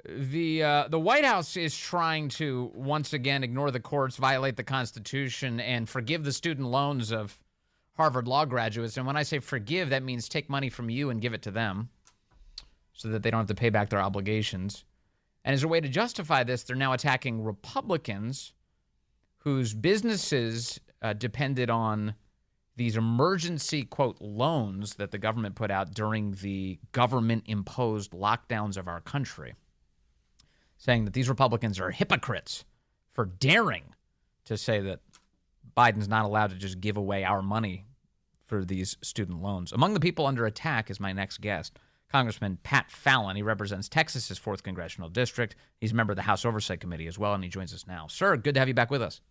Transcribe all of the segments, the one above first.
The White House is trying to once again ignore the courts, violate the Constitution, and forgive the student loans of Harvard law graduates. And when I say forgive, that means take money from you and give it to them so that they don't have to pay back their obligations. And as a way to justify this, they're now attacking Republicans whose businesses depended on these emergency, quote, loans that the government put out during the government-imposed lockdowns of our country, saying that these Republicans are hypocrites for daring to say that Biden's not allowed to just give away our money for these student loans. Among the people under attack is my next guest, Congressman Pat Fallon. He represents Texas's 4th Congressional District. He's a member of the House Oversight Committee as well, and he joins us now. Sir, good to have you back with us.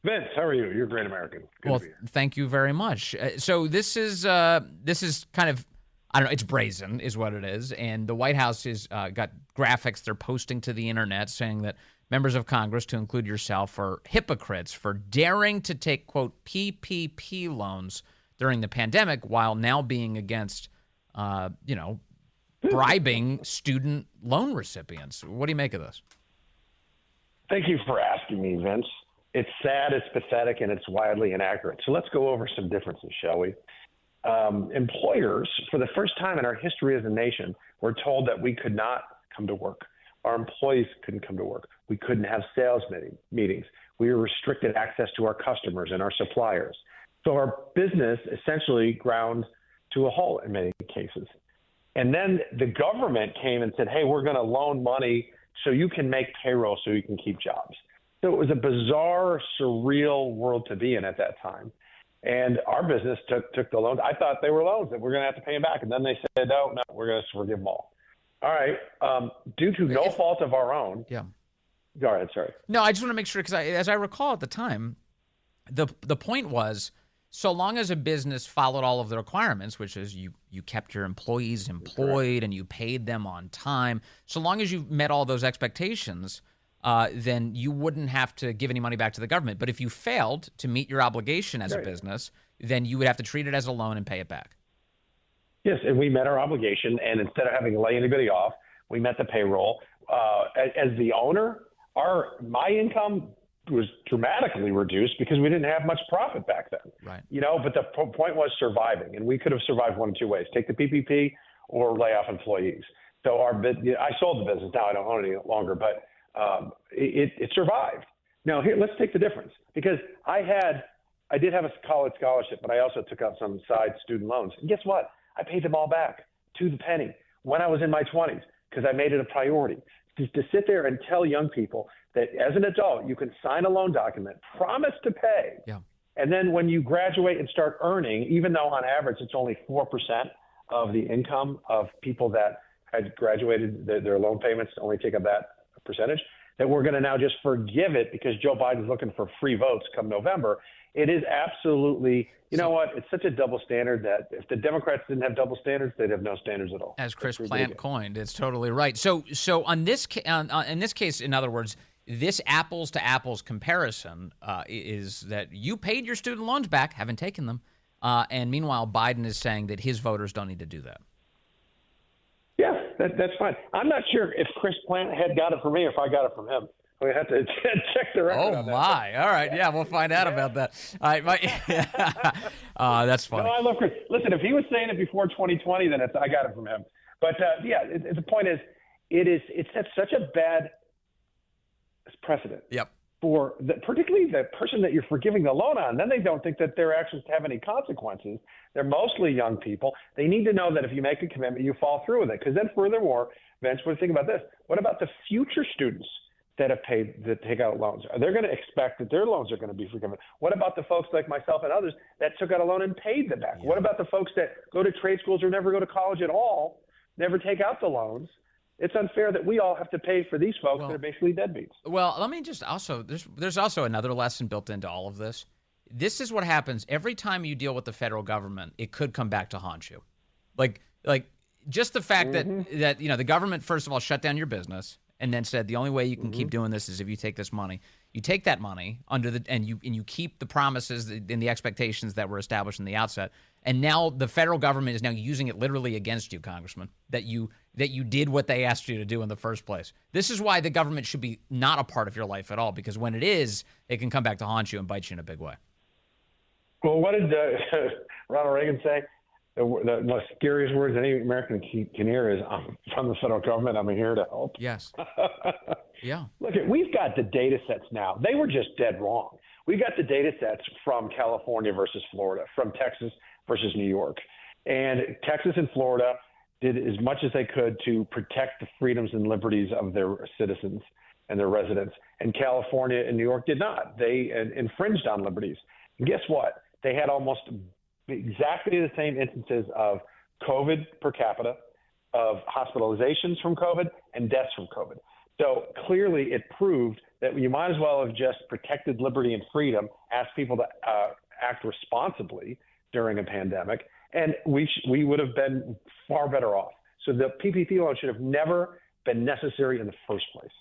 Vince, how are you? You're a great American. Good well, to be here. Thank you very much. So this is kind of, I don't know, it's brazen is what it is. And the White House has got graphics they're posting to the internet saying that members of Congress, to include yourself, are hypocrites for daring to take, quote, PPP loans during the pandemic while now being against, bribing student loan recipients. What do you make of this? Thank you for asking me, Vince. It's sad, it's pathetic, and it's wildly inaccurate. So let's go over some differences, shall we? Employers, for the first time in our history as a nation, were told that we could not come to work. Our employees couldn't come to work. We couldn't have sales meetings. We were restricted access to our customers and our suppliers. So our business essentially ground to a halt in many cases. And then the government came and said, hey, we're going to loan money so you can make payroll so you can keep jobs. So it was a bizarre, surreal world to be in at that time. And our business took the loans. I thought they were loans that we're going to have to pay them back. And then they said, no, we're going to forgive them all. All right. Due to no fault of our own. Yeah. Go ahead. Sorry. No, I just want to make sure, because as I recall at the time, the point was, so long as a business followed all of the requirements, which is you kept your employees employed and you paid them on time, so long as you met all those expectations, then you wouldn't have to give any money back to the government. But if you failed to meet your obligation as a business, then you would have to treat it as a loan and pay it back. Yes, and we met our obligation, and instead of having to lay anybody off, we met the payroll. As the owner, my income was dramatically reduced because we didn't have much profit back then. Right. But the point was surviving, and we could have survived one of two ways: take the PPP or lay off employees. So I sold the business. Now I don't own it any longer, but it survived. Now here, let's take the difference, because I did have a college scholarship, but I also took out some side student loans. And guess what? I paid them all back to the penny when I was in my 20s, because I made it a priority to sit there and tell young people that as an adult, you can sign a loan document, promise to pay. Yeah. And then when you graduate and start earning, even though on average it's only 4% of the income of people that had graduated, their loan payments only take up that percentage, that we're going to now just forgive it because Joe Biden's looking for free votes come November. It is absolutely, you know what? It's such a double standard that if the Democrats didn't have double standards, they'd have no standards at all. As Chris Plant coined, it's totally right. So in this case, in other words, this apples to apples comparison is that you paid your student loans back, haven't taken them, and meanwhile Biden is saying that his voters don't need to do that. Yeah, that's fine. I'm not sure if Chris Plant had got it from me or if I got it from him. We have to check the record. Oh, my. All right. Yeah, we'll find out about that. All right. That's funny. No, I love Chris. Listen, if he was saying it before 2020, then I got it from him. But, the point is, it sets such a bad precedent. Yep. For particularly the person that you're forgiving the loan on. Then they don't think that their actions have any consequences. They're mostly young people. They need to know that if you make a commitment, you follow through with it. Because then furthermore, Vince, think about this. What about the future students that have paid to take out loans? They're going to expect that their loans are going to be forgiven. What about the folks like myself and others that took out a loan and paid them back? Yeah. What about the folks that go to trade schools or never go to college at all, never take out the loans? It's unfair that we all have to pay for these folks that are basically deadbeats. Well, let me just also, there's also another lesson built into all of this. This is what happens every time you deal with the federal government. It could come back to haunt you. Like just the fact that the government, first of all, shut down your business and then said the only way you can keep doing this is if you take this money. You take that money and you keep the promises and the expectations that were established in the outset. And now the federal government is now using it literally against you, Congressman, that you did what they asked you to do in the first place. This is why the government should be not a part of your life at all, because when it is, it can come back to haunt you and bite you in a big way. Well, what did Ronald Reagan say? The most scariest words any American can hear is, "I'm from the federal government. I'm here to help." Yes. Yeah. Look, we've got the data sets now. They were just dead wrong. We got the data sets from California versus Florida, from Texas versus New York. And Texas and Florida did as much as they could to protect the freedoms and liberties of their citizens and their residents. And California and New York did not. They infringed on liberties. And guess what? They had almost exactly the same instances of COVID per capita, of hospitalizations from COVID, and deaths from COVID. So clearly it proved that you might as well have just protected liberty and freedom, asked people to act responsibly during a pandemic, and we would have been far better off. So the PPP loan should have never been necessary in the first place.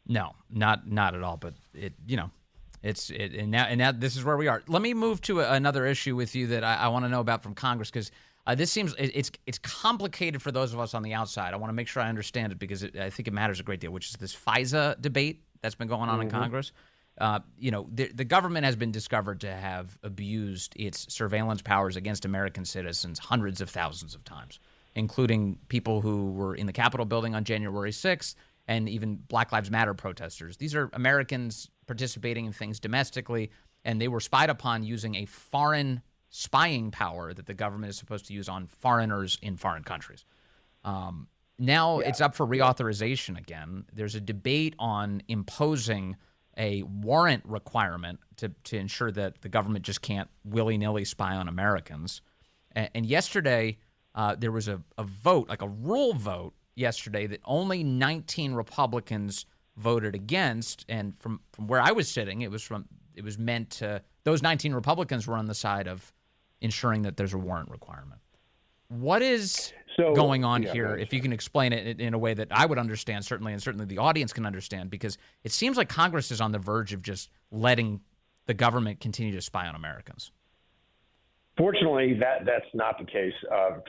No, not at all. But and now this is where we are. Let me move to another issue with you that I want to know about from Congress, because this seems it's complicated for those of us on the outside. I want to make sure I understand it, because I think it matters a great deal, which is this FISA debate that's been going on in Congress. The government has been discovered to have abused its surveillance powers against American citizens hundreds of thousands of times, including people who were in the Capitol building on January 6th and even Black Lives Matter protesters. These are Americans participating in things domestically, and they were spied upon using a foreign spying power that the government is supposed to use on foreigners in foreign countries. Now it's up for reauthorization again. There's a debate on imposing a warrant requirement to ensure that the government just can't willy-nilly spy on Americans. And yesterday, there was a vote, like a rule vote yesterday, that only 19 Republicans voted against. And from where I was sitting, it was meant to, those 19 Republicans were on the side of ensuring that there's a warrant requirement. What is going on here, if you can explain it in a way that I would understand, certainly, and certainly the audience can understand, because it seems like Congress is on the verge of just letting the government continue to spy on Americans. Fortunately, that's not the case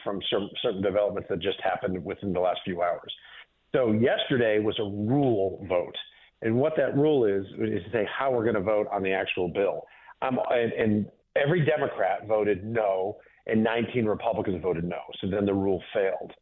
from certain developments that just happened within the last few hours. So yesterday was a rule vote. And what that rule is to say how we're going to vote on the actual bill. And every Democrat voted no, and 19 Republicans voted no. So then the rule failed.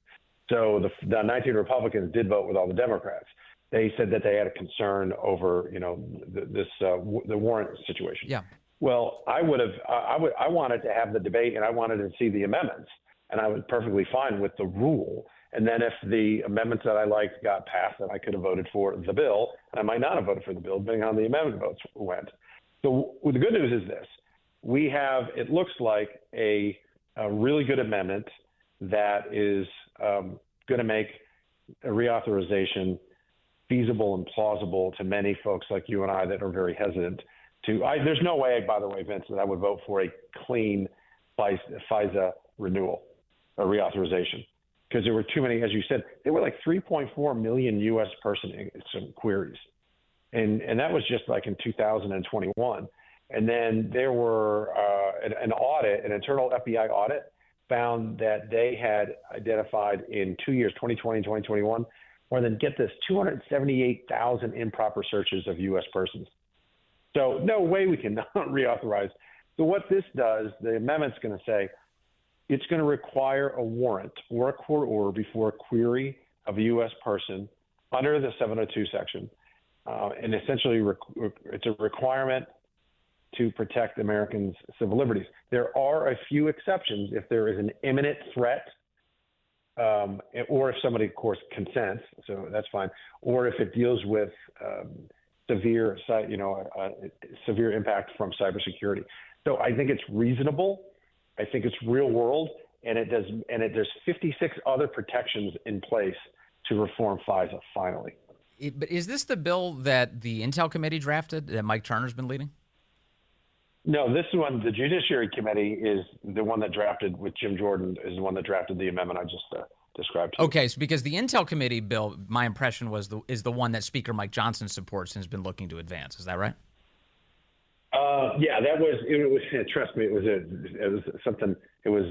So the 19 Republicans did vote with all the Democrats. They said that they had a concern over, the warrant situation. Yeah. Well, I wanted to have the debate, and I wanted to see the amendments, and I was perfectly fine with the rule. And then if the amendments that I liked got passed, then I could have voted for the bill, and I might not have voted for the bill, depending on how the amendment votes went. So the good news is this. We have, it looks like, a really good amendment that is going to make a reauthorization feasible and plausible to many folks like you and I that are very hesitant to. There's no way, by the way, Vince, that I would vote for a clean FISA renewal or reauthorization, because there were too many, as you said, there were like 3.4 million U.S. person queries. And that was just like in 2021. And then there were an audit, an internal FBI audit, found that they had identified in 2 years, 2020 and 2021, more than, get this, 278,000 improper searches of U.S. persons. So no way we can reauthorize. So what this does, the amendment's going to say, it's going to require a warrant or a court order before a query of a U.S. person under the 702 section. And essentially, it's a requirement to protect Americans' civil liberties. There are a few exceptions if there is an imminent threat, or if somebody, of course, consents, so that's fine, or if it deals with severe impact from cybersecurity. So I think it's reasonable. I think it's real world, and there's 56 other protections in place to reform FISA finally. But is this the bill that the Intel Committee drafted that Mike Turner's been leading? No, this one, the Judiciary Committee, is the one that drafted, with Jim Jordan, is the one that drafted the amendment I just described. Okay, so because the Intel Committee bill, my impression is the one that Speaker Mike Johnson supports and has been looking to advance. Is that right? Yeah, that was. It was. Trust me, it was something. It was.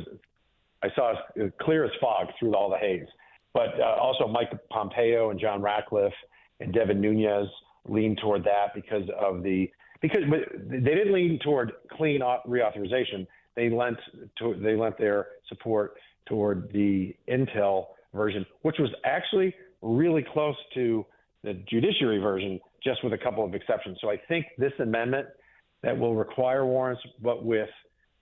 I saw it clear as fog through all the haze. But also, Mike Pompeo and John Ratcliffe and Devin Nunes leaned toward that because they didn't lean toward clean reauthorization. They lent their support toward the Intel version, which was actually really close to the judiciary version, just with a couple of exceptions. So I think this amendment that will require warrants, but with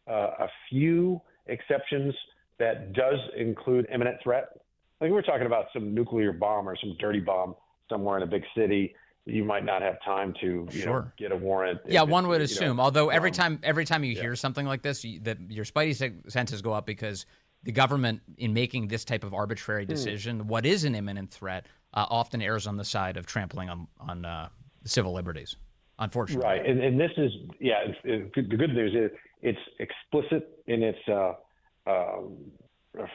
a few exceptions, that does include imminent threat. Like we're talking about some nuclear bomb or some dirty bomb somewhere in a big city. You might not have time to get a warrant. Yeah, one would assume. Although every time you hear something like this, that your spidey senses go up because the government, in making this type of arbitrary decision, what is an imminent threat, often errs on the side of trampling on civil liberties. Unfortunately, right. And this is the good news is it's explicit in its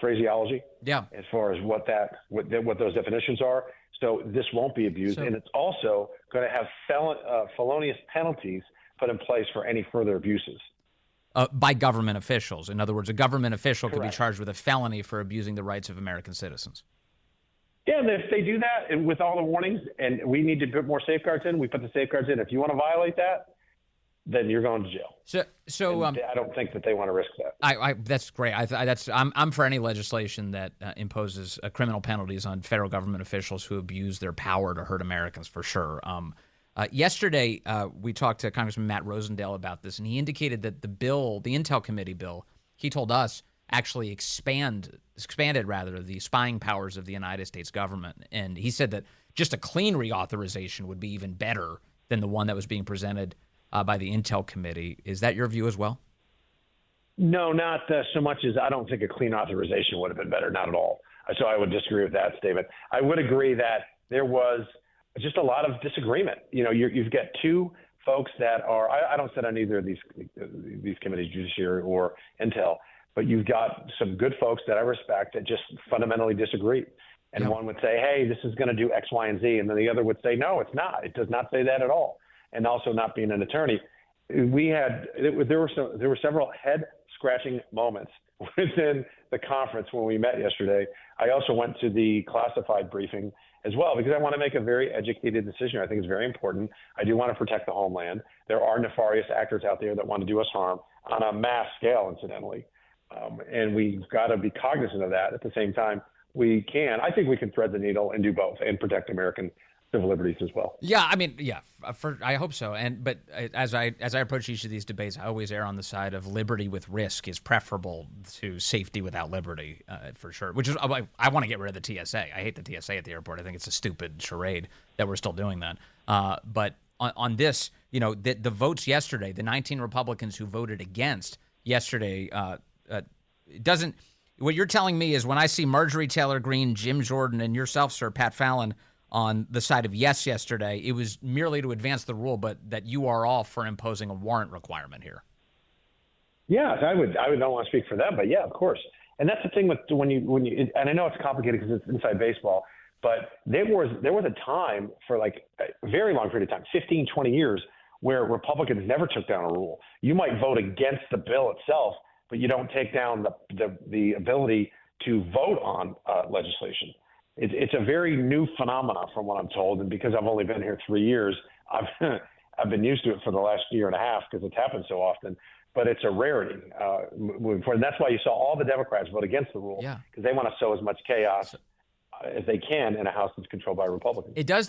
phraseology. Yeah. As far as what those definitions are. So this won't be abused, and it's also going to have felonious penalties put in place for any further abuses. By government officials. In other words, a government official Correct. could be charged with a felony for abusing the rights of American citizens. Yeah, and if they do that, and with all the warnings, and we need to put more safeguards in, we put the safeguards in. If you want to violate that, then you're going to jail. So I don't think that they want to risk that. That's great. I'm for any legislation that imposes criminal penalties on federal government officials who abuse their power to hurt Americans, for sure. Yesterday, we talked to Congressman Matt Rosendale about this, and he indicated that the Intel Committee bill, he told us, actually expanded the spying powers of the United States government. And he said that just a clean reauthorization would be even better than the one that was being presented by the Intel Committee. Is that your view as well? No, not so much as I don't think a clean authorization would have been better, not at all. So I would disagree with that statement. I would agree that there was just a lot of disagreement. You've got two folks that are, I don't sit on either of these committees, Judiciary or Intel, but you've got some good folks that I respect that just fundamentally disagree. And one would say, hey, this is going to do X, Y, and Z. And then the other would say, no, it's not. It does not say that at all. And also not being an attorney. There were several head-scratching moments within the conference when we met yesterday. I also went to the classified briefing as well because I want to make a very educated decision. I think it's very important. I do want to protect the homeland. There are nefarious actors out there that want to do us harm on a mass scale, incidentally. And we've got to be cognizant of that. At the same time, I think we can thread the needle and do both and protect American civil liberties as well. Yeah, I mean, I hope so. But as I approach each of these debates, I always err on the side of liberty with risk is preferable to safety without liberty, for sure. Which is, I want to get rid of the TSA. I hate the TSA at the airport. I think it's a stupid charade that we're still doing that. But on this, the votes yesterday, the 19 Republicans who voted against yesterday, it doesn't. What you're telling me is when I see Marjorie Taylor Greene, Jim Jordan, and yourself, sir, Pat Fallon, on the side of yes yesterday, it was merely to advance the rule, but that you are all for imposing a warrant requirement here. Yeah, I would not want to speak for them, but yeah, of course. And that's the thing with when you and I know it's complicated because it's inside baseball, but there was a time for like a very long period of time, 15, 20 years, where Republicans never took down a rule. You might vote against the bill itself, but you don't take down the ability to vote on legislation. It's a very new phenomenon from what I'm told, and because I've only been here 3 years, I've been used to it for the last year and a half because it's happened so often. But it's a rarity moving forward. And that's why you saw all the Democrats vote against the rule because they want to sow as much chaos as they can in a House that's controlled by Republicans. It does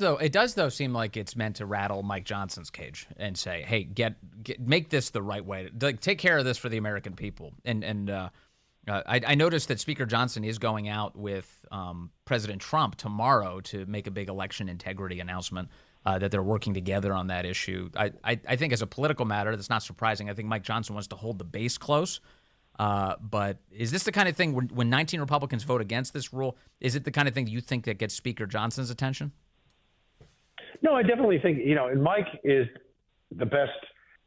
though seem like it's meant to rattle Mike Johnson's cage and say, hey, make this the right way. Take care of this for the American people. I noticed that Speaker Johnson is going out with President Trump tomorrow to make a big election integrity announcement, that they're working together on that issue. I think as a political matter, that's not surprising. I think Mike Johnson wants to hold the base close. But is this the kind of thing when 19 Republicans vote against this rule, is it the kind of thing you think that gets Speaker Johnson's attention? No, I definitely think, and Mike is the best.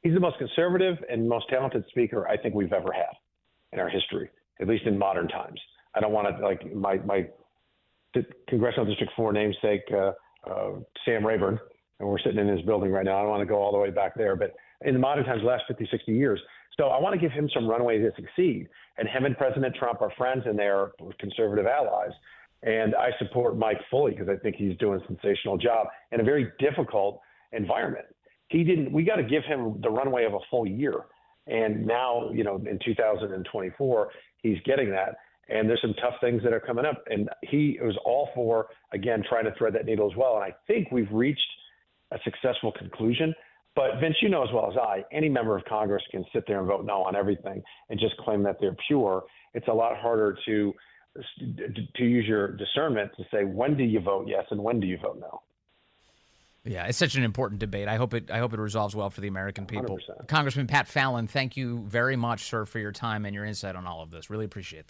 He's the most conservative and most talented speaker I think we've ever had in our history, at least in modern times. I don't want to, like my Congressional District 4 namesake, Sam Rayburn, and we're sitting in his building right now. I don't want to go all the way back there, but in the modern times, the last 50, 60 years. So I want to give him some runway to succeed. And him and President Trump are friends, and they're conservative allies. And I support Mike fully because I think he's doing a sensational job in a very difficult environment. We got to give him the runway of a full year. And now, in 2024, he's getting that. And there's some tough things that are coming up. And he was all for, again, trying to thread that needle as well. And I think we've reached a successful conclusion. But Vince, you know as well as I, any member of Congress can sit there and vote no on everything and just claim that they're pure. It's a lot harder to use your discernment to say, when do you vote yes and when do you vote no? Yeah, it's such an important debate. I hope it resolves well for the American people. 100%. Congressman Pat Fallon, thank you very much, sir, for your time and your insight on all of this. Really appreciate that.